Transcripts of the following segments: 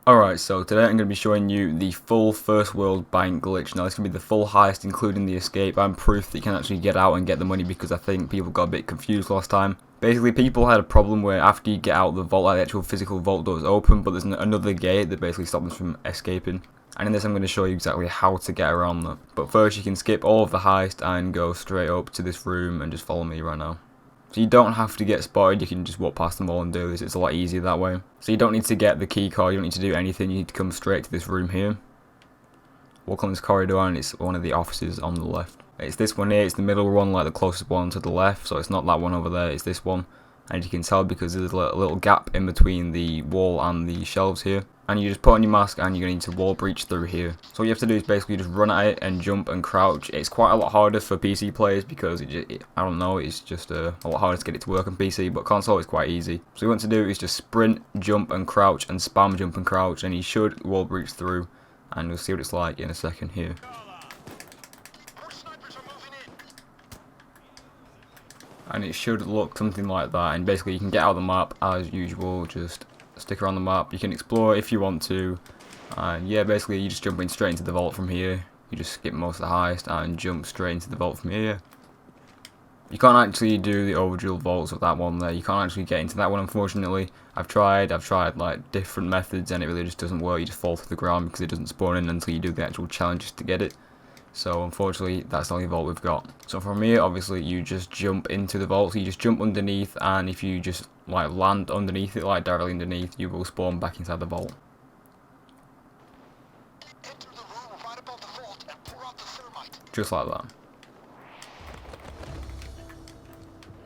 Alright, so today I'm going to be showing you the full first world bank glitch. Now this is going to be the full heist including the escape and proof that you can actually get out and get the money, because I think people got a bit confused last time. Basically people had a problem where after you get out the vault, like the actual physical vault door is open, but there's another gate that basically stops them from escaping. And in this I'm going to show you exactly how to get around that. But first you can skip all of the heist and go straight up to this room and just follow me right now. So you don't have to get spotted, you can just walk past them all and do this, it's a lot easier that way. So you don't need to get the key card, you don't need to do anything, you need to come straight to this room here. Walk on this corridor and it's one of the offices on the left. It's this one here, it's the middle one, like the closest one to the left, so it's not that one over there, it's this one. And you can tell because there's a little gap in between the wall and the shelves here. And you just put on your mask and you're going to need to wall breach through here. So what you have to do is basically just run at it and jump and crouch. It's quite a lot harder for PC players because I don't know, it's just a lot harder to get it to work on PC, but console is quite easy. So what you want to do is just sprint, jump and crouch and spam jump and crouch, and you should wall breach through, and you'll see what it's like in a second here. And it should look something like that, and basically you can get out of the map as usual, just stick around the map, you can explore if you want to, and yeah, basically you just jump in straight into the vault from here. You just skip most of the heist and jump straight into the vault from here. You can't actually do the overdrill vaults of that one there, you can't actually get into that one unfortunately. I've tried like different methods and it really just doesn't work, you just fall to the ground because it doesn't spawn in until you do the actual challenges to get it. So unfortunately that's the only vault we've got. So from here obviously you just jump into the vault, so you just jump underneath, and if you just like land underneath it, like directly underneath, you will spawn back inside the vault. Enter the room right above the vault and pour out the thermite. Just like that.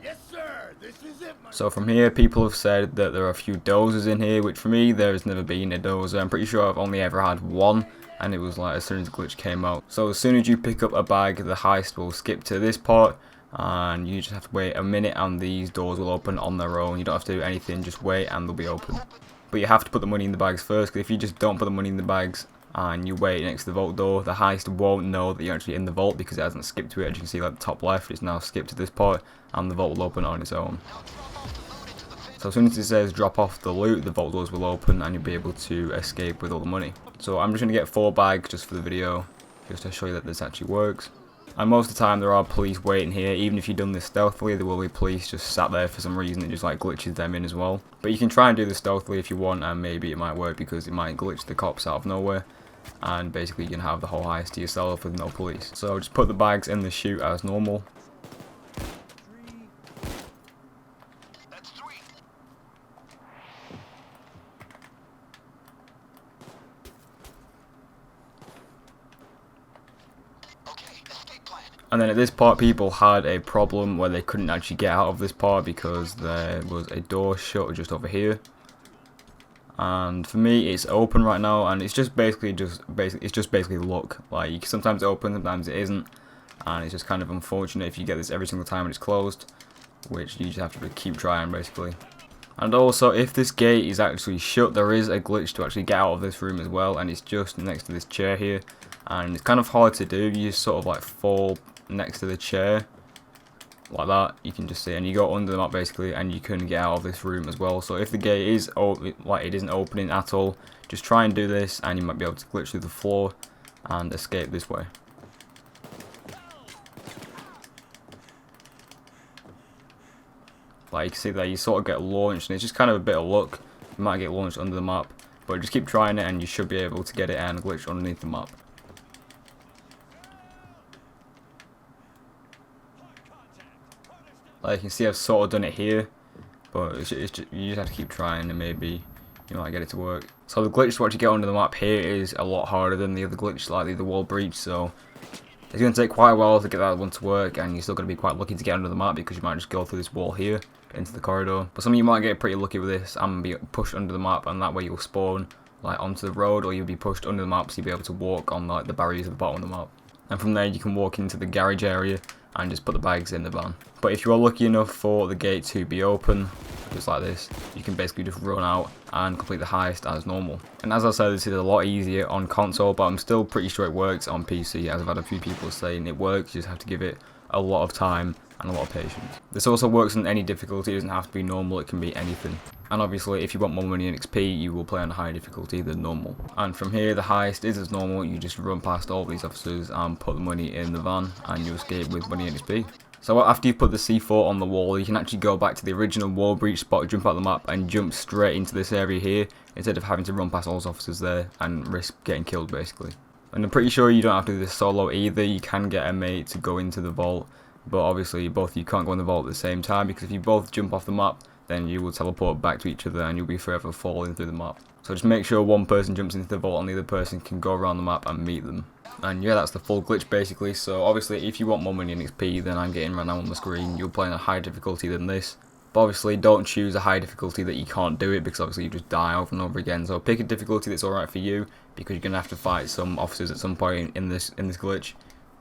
Yes sir, this is it. So from here people have said that there are a few dozers in here, which for me there has never been a dozer. I'm pretty sure I've only ever had one, and it was like as soon as the glitch came out. So as soon as you pick up a bag, the heist will skip to this part, and you just have to wait a minute and these doors will open on their own. You don't have to do anything, just wait and they'll be open. But you have to put the money in the bags first, because if you just don't put the money in the bags and you wait next to the vault door, the heist won't know that you're actually in the vault because it hasn't skipped to it. As you can see, like the top left, it's now skipped to this part and the vault will open on its own. So as soon as it says drop off the loot, the vault doors will open and you'll be able to escape with all the money. So I'm just going to get 4 bags just for the video, just to show you that this actually works. And most of the time there are police waiting here. Even if you've done this stealthily, there will be police just sat there for some reason. It just like glitches them in as well. But you can try and do this stealthily if you want, and maybe it might work because it might glitch the cops out of nowhere. And basically you can have the whole heist to yourself with no police. So just put the bags in the chute as normal. And then at this part people had a problem where they couldn't actually get out of this part because there was a door shut just over here. And for me it's open right now, and it's just basically luck. Like sometimes it's open, sometimes it isn't, and it's just kind of unfortunate if you get this every single time and it's closed, which you just have to keep trying basically. And also if this gate is actually shut, there is a glitch to actually get out of this room as well, and it's just next to this chair here, and it's kind of hard to do. You just sort of like fall next to the chair like that, you can just see, and you go under the map basically, and you can get out of this room as well. So if the gate is like it isn't opening at all, just try and do this and you might be able to glitch through the floor and escape this way. Like you can see there, you sort of get launched, and it's just kind of a bit of luck. You might get launched under the map, but just keep trying it and you should be able to get it and glitch underneath the map. Like you can see I've sort of done it here, but you just have to keep trying and maybe you might get it to work. So the glitch to actually get onto the map here is a lot harder than the other glitch, like the wall breach, so it's going to take quite a while to get that one to work, and you're still going to be quite lucky to get under the map because you might just go through this wall here into the corridor. But some of you might get pretty lucky with this and be pushed under the map, and that way you'll spawn like onto the road, or you'll be pushed under the map so you'll be able to walk on like the barriers at the bottom of the map. And from there you can walk into the garage area and just put the bags in the van. But if you are lucky enough for the gate to be open, just like this, you can basically just run out and complete the heist as normal. And as I said, this is a lot easier on console, but I'm still pretty sure it works on PC, as I've had a few people saying it works. You just have to give it a lot of time and a lot of patience. This also works on any difficulty, it doesn't have to be normal, it can be anything. And obviously if you want more money and XP, you will play on a higher difficulty than normal. And from here the heist is as normal. You just run past all these officers and put the money in the van and you escape with money and XP. So after you put the C4 on the wall, you can actually go back to the original wall breach spot, jump out the map and jump straight into this area here, instead of having to run past all those officers there and risk getting killed basically. And I'm pretty sure you don't have to do this solo either. You can get a mate to go into the vault, but obviously both of you can't go in the vault at the same time, because if you both jump off the map, then you will teleport back to each other and you'll be forever falling through the map. So just make sure one person jumps into the vault and the other person can go around the map and meet them. And yeah, that's the full glitch basically. So obviously if you want more money and XP than I'm getting right now on the screen, you'll play on a higher difficulty than this. But obviously don't choose a high difficulty that you can't do it, because obviously you just die over and over again. So pick a difficulty that's alright for you, because you're going to have to fight some officers at some point in this glitch.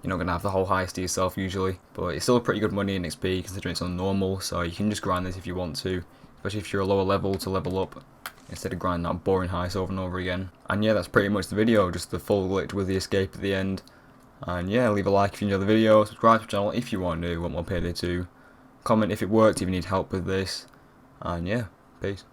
You're not going to have the whole heist to yourself usually, but it's still pretty good money in XP considering it's on normal, so you can just grind this if you want to, especially if you're a lower level, to level up instead of grinding that boring heist over and over again. And yeah, that's pretty much the video, just the full glitch with the escape at the end. And yeah, leave a like if you enjoyed the video, subscribe to the channel if you want more Payday 2, comment if it worked, if you need help with this, and yeah, peace.